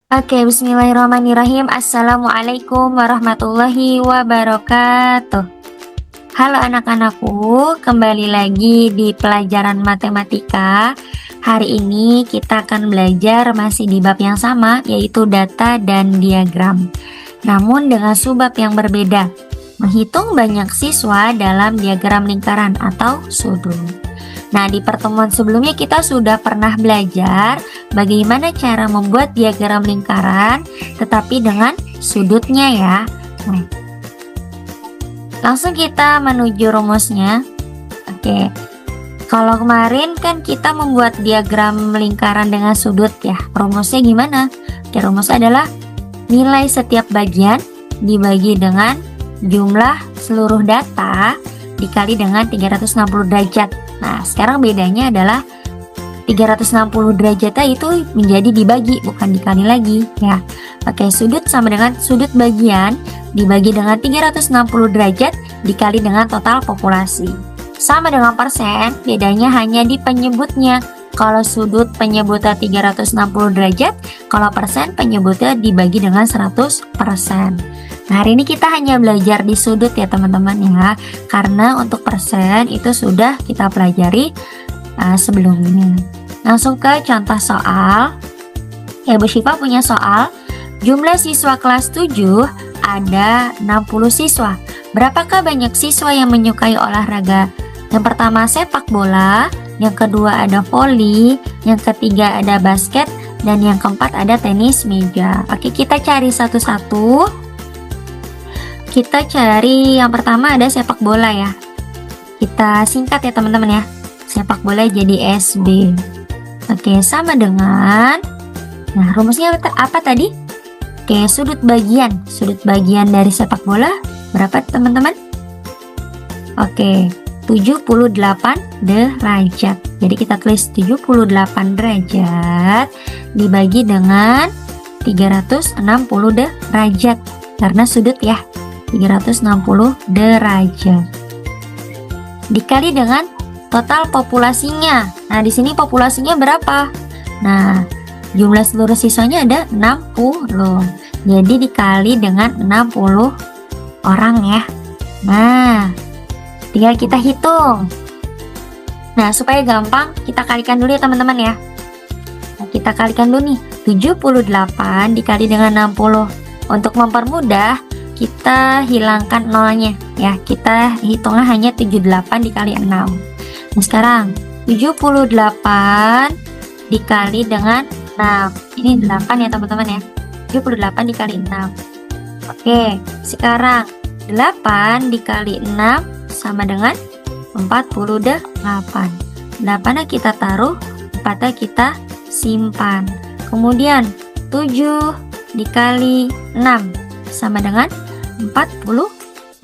Oke, bismillahirrahmanirrahim. Assalamualaikum warahmatullahi wabarakatuh. Halo anak-anakku, kembali lagi di pelajaran matematika. Hari ini kita akan belajar masih di bab yang sama, yaitu data dan diagram. Namun dengan subbab yang berbeda, menghitung banyak siswa dalam diagram lingkaran atau sudut. Nah, di pertemuan sebelumnya kita sudah pernah belajar bagaimana cara membuat diagram lingkaran tetapi dengan sudutnya ya. Nah, langsung kita menuju rumusnya. Oke. Kalau kemarin kan kita membuat diagram lingkaran dengan sudut ya. Rumusnya gimana? Oke, rumusnya adalah nilai setiap bagian dibagi dengan jumlah seluruh data dikali dengan 360 derajat. Nah, sekarang bedanya adalah 360 derajatnya itu menjadi dibagi, bukan dikali lagi ya. Oke, sudut sama dengan sudut bagian dibagi dengan 360 derajat dikali dengan total populasi. Sama dengan persen, bedanya hanya di penyebutnya. Kalau sudut penyebutnya 360 derajat, kalau persen penyebutnya dibagi dengan 100%. Nah, hari ini kita hanya belajar di sudut ya teman-teman ya, karena untuk persen itu sudah kita pelajari sebelumnya. Langsung ke contoh soal. Ya, Bu Syifa punya soal. Jumlah siswa kelas 7 ada 60 siswa. Berapakah banyak siswa yang menyukai olahraga? Yang pertama sepak bola, yang kedua ada voli, yang ketiga ada basket, dan yang keempat ada tenis meja. Oke, kita cari satu-satu. Kita cari yang pertama ada sepak bola ya. Kita singkat ya teman-teman ya. Sepak bola jadi SB. Oke, sama dengan, nah rumusnya apa tadi? Oke, sudut bagian dari sepak bola berapa teman-teman? Oke, 78 derajat. Jadi kita tulis 78 derajat dibagi dengan 360 derajat karena sudut ya. 360 derajat dikali dengan total populasinya. Nah, di sini populasinya berapa? Nah, jumlah seluruh siswanya ada 60. Jadi dikali dengan 60 orang ya. Nah, tinggal kita hitung. Nah, supaya gampang kita kalikan dulu ya teman-teman ya. Nah, kita kalikan dulu nih. 78 dikali dengan 60. Untuk mempermudah, kita hilangkan nolnya ya, kita hitungnya hanya 78 dikali 6. Nah, sekarang 78 dikali dengan 6, ini 8 ya teman-teman ya, 78 dikali 6. Oke, sekarang 8 dikali 6 sama dengan 48. 8-nya kita taruh, 4-nya kita simpan. Kemudian 7 dikali 6 sama dengan 42.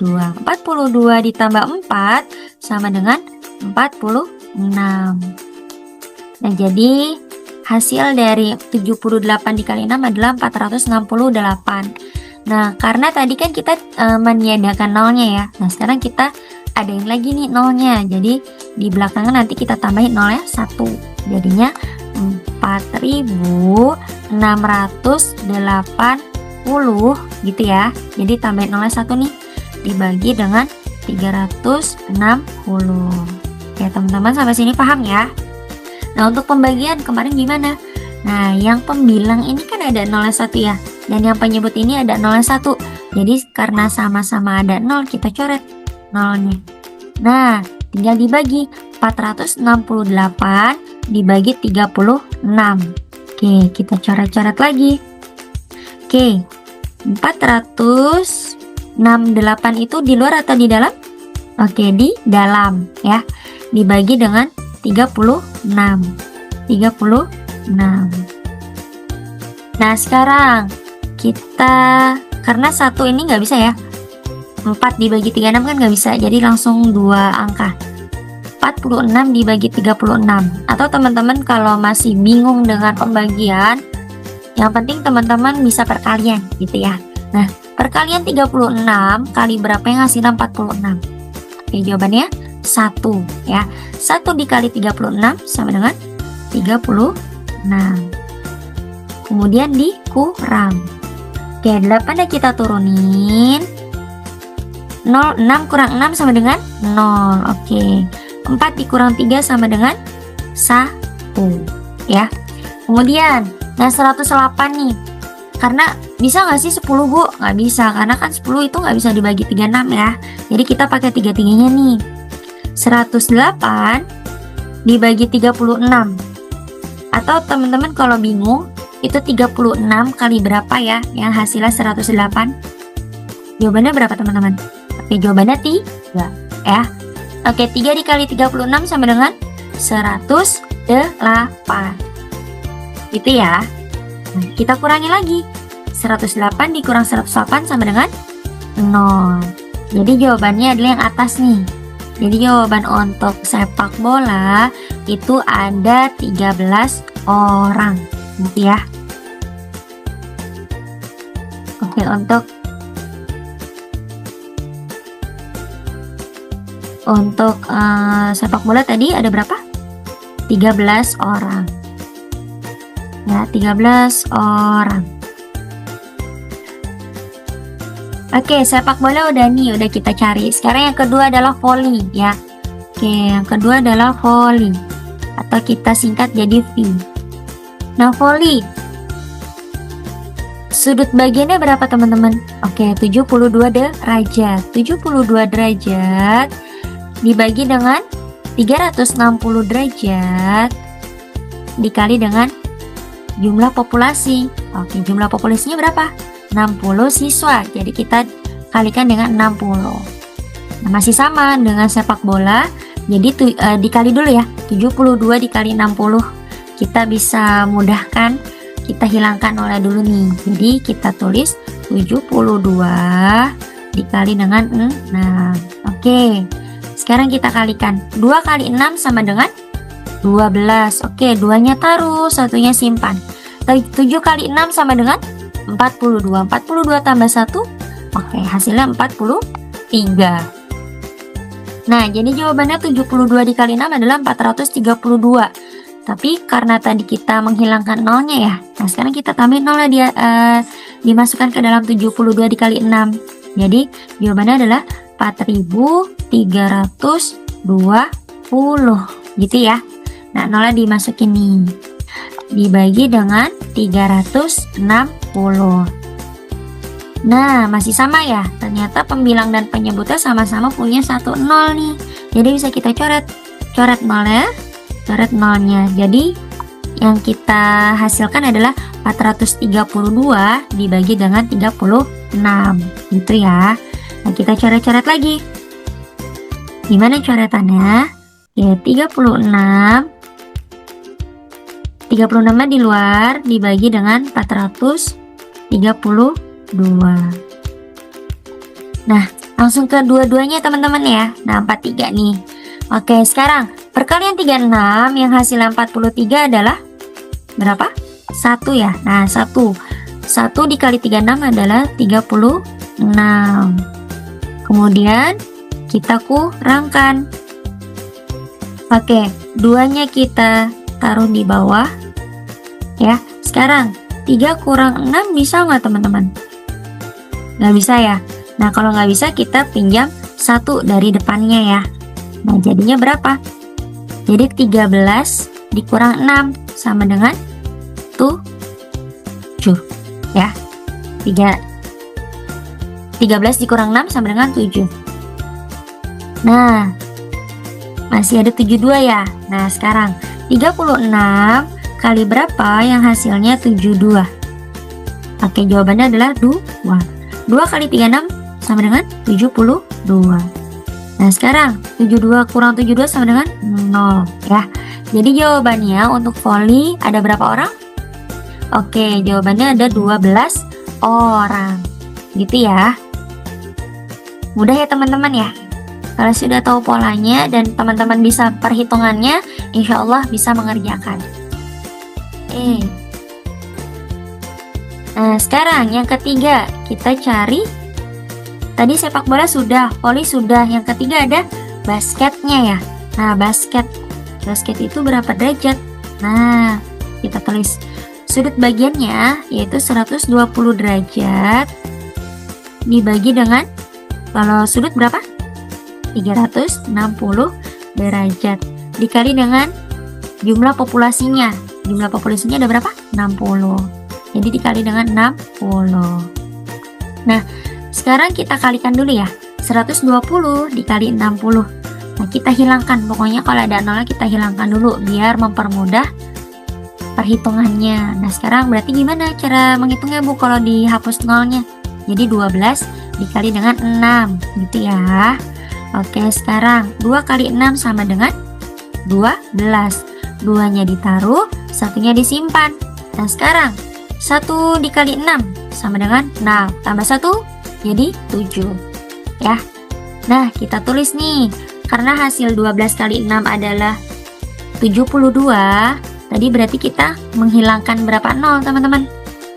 42 ditambah 4 sama dengan 46. Nah, jadi hasil dari 78 dikali 6 adalah 468. Nah, karena tadi kan kita meniadakan nolnya ya. Nah, sekarang kita adain lagi nih nolnya. Jadi di belakangnya nanti kita tambahin nolnya 1. Jadinya 4680 gitu ya. Jadi tambahin nolnya 1 nih, dibagi dengan 360. Ya teman-teman, sampai sini paham ya? Nah, untuk pembagian kemarin gimana? Nah, yang pembilang ini kan ada nolnya 1 ya, dan yang penyebut ini ada nolnya 1. Jadi karena sama-sama ada 0, kita coret nolnya. Nah, tinggal dibagi. 468 dibagi 36. Oke, kita coret-coret lagi. Oke, 468 itu di luar atau di dalam? Oke, di dalam ya. Dibagi dengan 36. 36. Nah, sekarang kita, karena 1 ini nggak bisa ya. 4 dibagi 36 kan nggak bisa, jadi langsung 2 angka. 46 dibagi 36. Atau teman-teman kalau masih bingung dengan pembagian, yang penting teman-teman bisa perkalian gitu ya. Nah, perkalian 36 kali berapa yang hasilnya 46? Oke, jawabannya 1 ya. 1 dikali 36 sama dengan 36. kemudian dikurang. Oke, 8 kita turunin. 0, 6 kurang 6 sama dengan 0. Oke, 4 dikurang 3 sama dengan 1 ya. Kemudian, nah 108 nih, karena bisa nggak sih 10 Bu? Nggak bisa, karena kan 10 itu nggak bisa dibagi 36 ya. Jadi kita pakai 3-3-nya nih. 108 dibagi 36. Atau teman-teman kalau bingung, itu 36 kali berapa ya yang hasilnya 108? Jawabannya berapa teman-teman? Oke, jawabannya 3 ya. Oke, 3 dikali 36 sama dengan 108 gitu ya. Nah, kita kurangi lagi. 108 dikurang 108 sama dengan 0. Jadi jawabannya adalah yang atas nih. Jadi jawaban untuk sepak bola itu ada 13 orang gitu ya. Oke, untuk sepak bola tadi ada berapa? 13 orang. Ya, 13 orang. Oke, sepak bola udah kita cari. Sekarang yang kedua adalah volley ya. Oke, yang kedua adalah volley atau kita singkat jadi V. Nah, volley sudut bagiannya berapa teman-teman? Oke, 72 derajat. 72 derajat dibagi dengan 360 derajat dikali dengan jumlah populasi. Oke, jumlah populasinya berapa? 60 siswa. Jadi kita kalikan dengan 60. Nah, masih sama dengan sepak bola. Jadi dikali dulu ya. 72 dikali 60. Kita bisa mudahkan, kita hilangkan oleh dulu nih. Jadi kita tulis 72 dikali dengan 6. Oke. Sekarang kita kalikan. 2 kali 6 sama dengan 12. Oke, 2-nya taruh, 1-nya simpan. 7 kali 6 sama dengan 42. 42 tambah 1. Oke, hasilnya 43. Nah, jadi jawabannya 72 dikali 6 adalah 432. Tapi karena tadi kita menghilangkan nolnya ya. Nah, sekarang kita tambahin nolnya dia dimasukkan ke dalam 72 dikali 6. Jadi jawabannya adalah 4320 gitu ya. Nah, nolnya dimasukin nih. Dibagi dengan 360. Nah, masih sama ya. Ternyata pembilang dan penyebutnya sama-sama punya 1 0 nih. Jadi bisa kita coret nolnya, coret nolnya. Jadi yang kita hasilkan adalah 432 dibagi dengan 36 gitu ya. Nah, kita coret-coret lagi. Gimana coretannya? Ya, 36 di luar dibagi dengan 432. Nah, langsung ke dua-duanya teman-teman ya. Nah, 43 nih. Oke, sekarang perkalian 36 yang hasilnya 43 adalah berapa? 1 ya. Nah, 1 dikali 36 adalah 36. Kemudian kita kurangkan. Oke, 2-nya kita taruh di bawah ya. Sekarang 3 kurang 6 bisa nggak teman-teman? Nggak bisa ya. Nah, kalau nggak bisa kita pinjam 1 dari depannya ya. Nah, jadinya berapa? Jadi 13 dikurang 6 sama dengan 7 ya. 13 dikurang 6 sama dengan 7. Nah, masih ada 72 ya. Nah, sekarang 36 kali berapa yang hasilnya 72? Oke, jawabannya adalah 2. 2 kali 36 sama dengan 72. Nah, sekarang 72 kurang 72 sama dengan 0 ya. Jadi jawabannya untuk volley ada berapa orang? Oke, jawabannya ada 12 orang. Gitu ya. Mudah ya teman-teman ya. Kalau sudah tahu polanya dan teman-teman bisa perhitungannya, insya Allah bisa mengerjakan. Nah, sekarang yang ketiga kita cari. Tadi sepak bola sudah, voli sudah. Yang ketiga ada basketnya ya. Nah, basket itu berapa derajat? Nah, kita tulis sudut bagiannya yaitu 120 derajat dibagi dengan, kalau sudut berapa? 360 derajat dikali dengan jumlah populasinya. Jumlah populasinya ada berapa? 60. Jadi dikali dengan 60. Nah, sekarang kita kalikan dulu ya. 120 dikali 60. Nah, kita hilangkan. Pokoknya kalau ada nolnya kita hilangkan dulu biar mempermudah perhitungannya. Nah, sekarang berarti gimana cara menghitungnya, Bu, kalau dihapus nolnya? Jadi 12 dikali dengan 6 gitu ya. Oke, sekarang 2 kali 6 sama dengan 12. 2-nya ditaruh, 1-nya disimpan. Nah, sekarang 1 dikali 6 sama dengan 6 tambah 1 jadi 7 ya. Nah, kita tulis nih, karena hasil 12 kali 6 adalah 72. Tadi berarti kita menghilangkan berapa nol, teman-teman?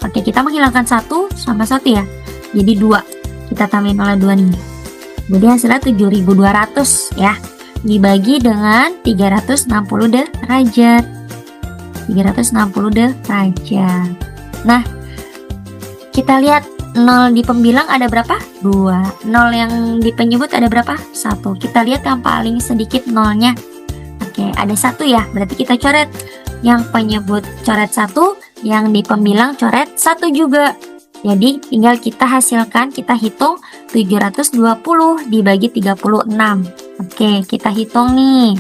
Oke, kita menghilangkan 1 sama 1 ya. Jadi 2. Kita tambahin oleh 2 nih. Jadi hasilnya 7200 ya. Dibagi dengan 360 derajat. 360 derajat. Nah, kita lihat 0 di pembilang ada berapa? 2. 0 yang di penyebut ada berapa? 1. Kita lihat yang paling sedikit nolnya. Oke, ada 1 ya. Berarti kita coret. Yang penyebut coret 1, yang di pembilang coret 1 juga. Jadi tinggal kita hasilkan, kita hitung 720 dibagi 36. Oke, kita hitung nih.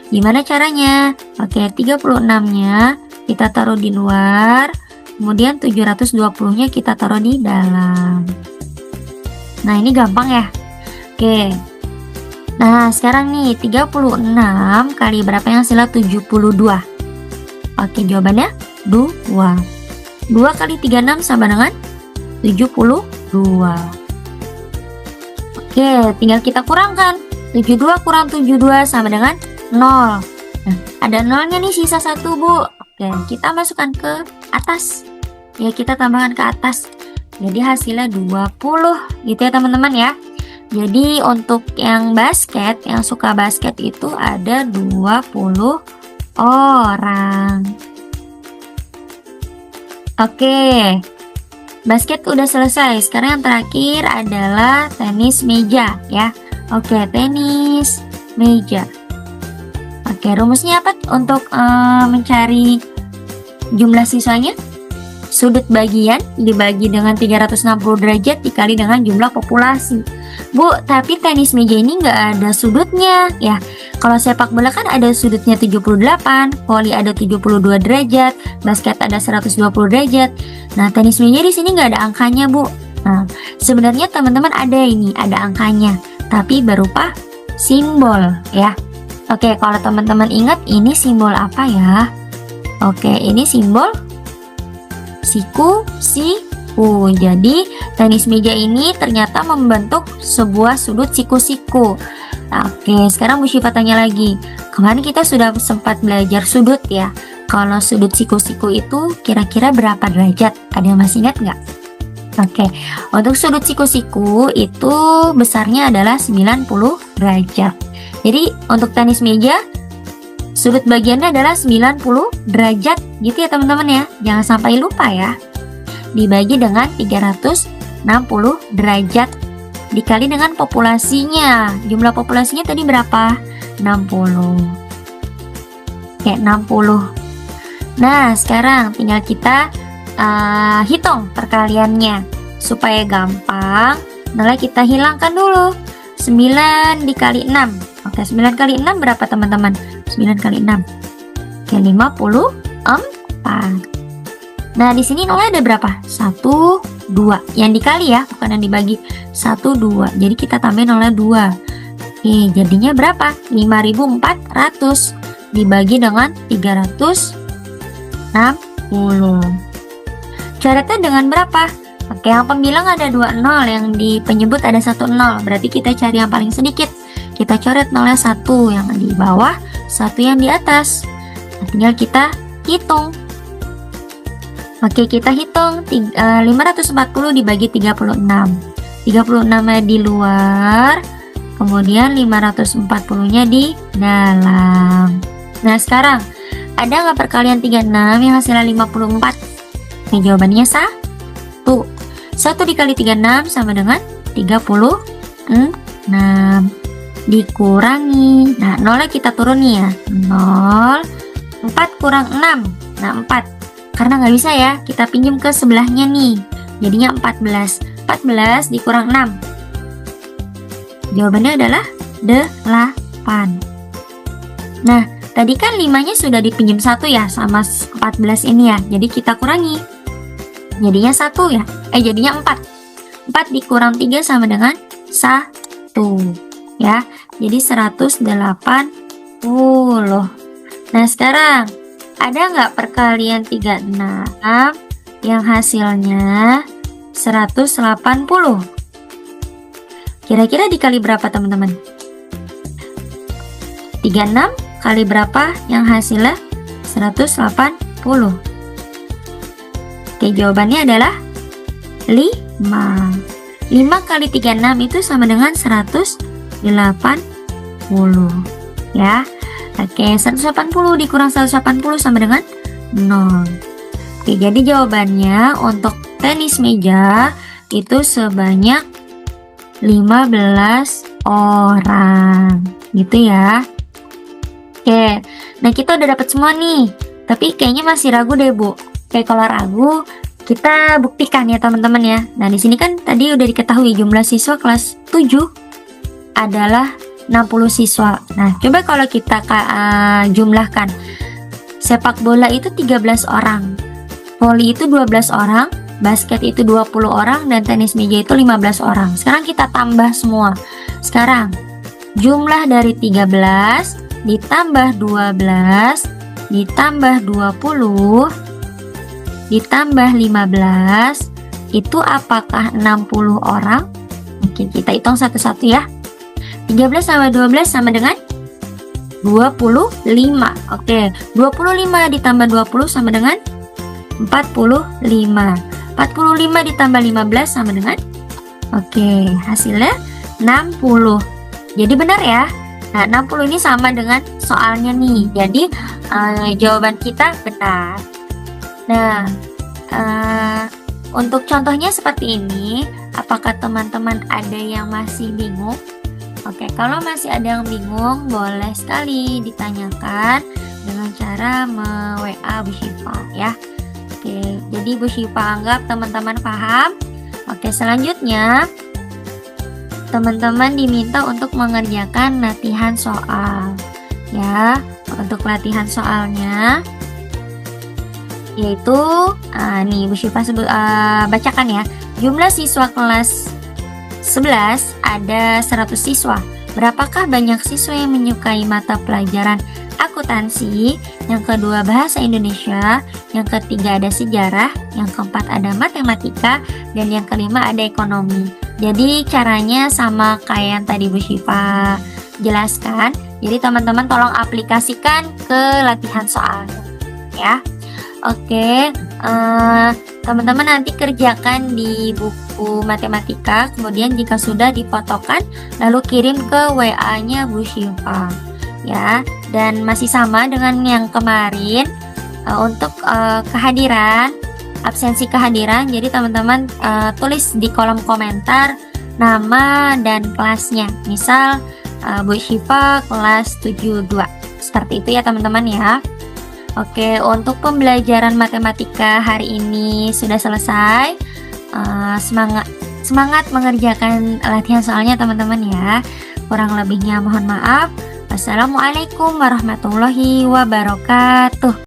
Gimana caranya? Oke, 36-nya kita taruh di luar. Kemudian 720-nya kita taruh di dalam. Nah, ini gampang ya. Oke. Nah, sekarang nih 36 kali berapa yang hasilnya 72. Oke, jawabannya 2. 2 kali 36 sama dengan 72. Oke, tinggal kita kurangkan. 72 kurang 72 sama dengan 0. Nah, ada nolnya nih, sisa 1, Bu. Oke, kita masukkan ke atas. Ya, kita tambahkan ke atas. Jadi hasilnya 20 gitu ya, teman-teman ya. Jadi untuk yang basket, yang suka basket itu ada 20 orang. Oke. Basket udah selesai. Sekarang yang terakhir adalah tenis meja ya. Oke, tenis meja. Oke, rumusnya apa untuk mencari jumlah siswanya? Sudut bagian dibagi dengan 360 derajat dikali dengan jumlah populasi. Bu, tapi tenis meja ini nggak ada sudutnya ya. Kalau sepak bola kan ada sudutnya 78, voli ada 72 derajat, basket ada 120 derajat. Nah, tenis meja di sini nggak ada angkanya, Bu. Nah, sebenarnya teman-teman ada angkanya, tapi berupa simbol ya. Oke, kalau teman-teman ingat ini simbol apa ya? Oke, ini simbol siku. Jadi tenis meja ini ternyata membentuk sebuah sudut siku-siku. Oke, sekarang Bu Syifa tanya lagi. Kemarin kita sudah sempat belajar sudut ya. Kalau sudut siku-siku itu kira-kira berapa derajat? Ada yang masih ingat nggak? Oke, untuk sudut siku-siku itu besarnya adalah 90 derajat. Jadi untuk tenis meja sudut bagiannya adalah 90 derajat gitu ya, teman-teman ya. Jangan sampai lupa ya. Dibagi dengan 360 derajat dikali dengan populasinya. Jumlah populasinya tadi berapa? 60. Oke, 60. Nah, sekarang tinggal kita hitung perkaliannya supaya gampang. Nilai kita hilangkan dulu. 9 dikali 6. Oke, 9 kali 6 berapa, teman-teman? 9 kali 6. Oke, 54. Nah, di sini nolnya ada berapa? 1, 2. Yang dikali ya, bukan yang dibagi. 1, 2. Jadi kita tambahin nolnya 2. Oke, jadinya berapa? 5.400 dibagi dengan 360. Coretnya dengan berapa? Oke, yang pembilang ada 2 nol, yang di penyebut ada 1 nol. Berarti kita cari yang paling sedikit. Kita coret nolnya 1 yang di bawah, 1 yang di atas. Nah, tinggal kita hitung. Oke, kita hitung 540 dibagi 36. 36-nya di luar, kemudian 540-nya di dalam. Nah, sekarang ada nggak perkalian 36 yang hasilnya 54? Oke, jawabannya 1. 1 dikali 36 sama dengan 36. Dikurangi, nah 0 kita turun nih ya, 0. 4 kurang 6, nah 4. Karena nggak bisa ya, kita pinjam ke sebelahnya nih, jadinya 14. 14 dikurang 6, jawabannya adalah 8. Nah, tadi kan 5-nya sudah dipinjam 1 ya, sama 14 ini ya, jadi kita kurangi, jadinya 1 ya, jadinya 4. 4 dikurang 3 sama dengan 1 ya, jadi 180. Nah, sekarang ada nggak perkalian 36 yang hasilnya 180? Kira-kira dikali berapa teman-teman? 36 kali berapa yang hasilnya 180? Oke, jawabannya adalah 5. 5 kali 36 itu sama dengan 180 ya. Oke, 180 dikurang 180 sama dengan 0. Oke, jadi jawabannya untuk tenis meja itu sebanyak 15 orang gitu ya. Oke, nah kita udah dapat semua nih, tapi kayaknya masih ragu deh Bu. Oke, kalau ragu kita buktikan ya teman-teman ya. Nah, di sini kan tadi udah diketahui jumlah siswa kelas 7 adalah 60 siswa. Nah, coba kalau kita jumlahkan. Sepak bola itu 13 orang, voli itu 12 orang, basket itu 20 orang, dan tenis meja itu 15 orang. Sekarang kita tambah semua. Sekarang jumlah dari 13 ditambah 12 ditambah 20 ditambah 15 itu apakah 60 orang? Oke, kita hitung satu-satu ya. 13 tambah 12 sama dengan 25. Oke, 25 ditambah 20 sama dengan 45. 45 ditambah 15 sama dengan, oke, hasilnya 60. Jadi benar ya. Nah, 60 ini sama dengan soalnya nih. Jadi jawaban kita benar. Nah, untuk contohnya seperti ini, apakah teman-teman ada yang masih bingung? Oke, kalau masih ada yang bingung, boleh sekali ditanyakan dengan cara WA Bu Syifa ya. Oke, jadi Bu Syifa anggap teman-teman paham. Oke, selanjutnya teman-teman diminta untuk mengerjakan latihan soal ya. Untuk latihan soalnya yaitu nih Bu Syifa bacakan ya. Jumlah siswa kelas 11 ada 100 siswa. Berapakah banyak siswa yang menyukai mata pelajaran akuntansi? Yang kedua bahasa Indonesia, yang ketiga ada sejarah, yang keempat ada matematika, dan yang kelima ada ekonomi. Jadi caranya sama kayak yang tadi Bu Syifa jelaskan. Jadi teman-teman tolong aplikasikan ke latihan soal ya. Oke, teman-teman nanti kerjakan di buku matematika, kemudian jika sudah difotokan lalu kirim ke WA-nya Bu Syifa ya. Dan masih sama dengan yang kemarin untuk kehadiran, absensi kehadiran. Jadi teman-teman tulis di kolom komentar nama dan kelasnya. Misal Bu Syifa kelas 72. Seperti itu ya teman-teman ya. Oke, untuk pembelajaran matematika hari ini sudah selesai. Semangat mengerjakan latihan soalnya teman-teman ya. Kurang lebihnya mohon maaf. Wassalamualaikum warahmatullahi wabarakatuh.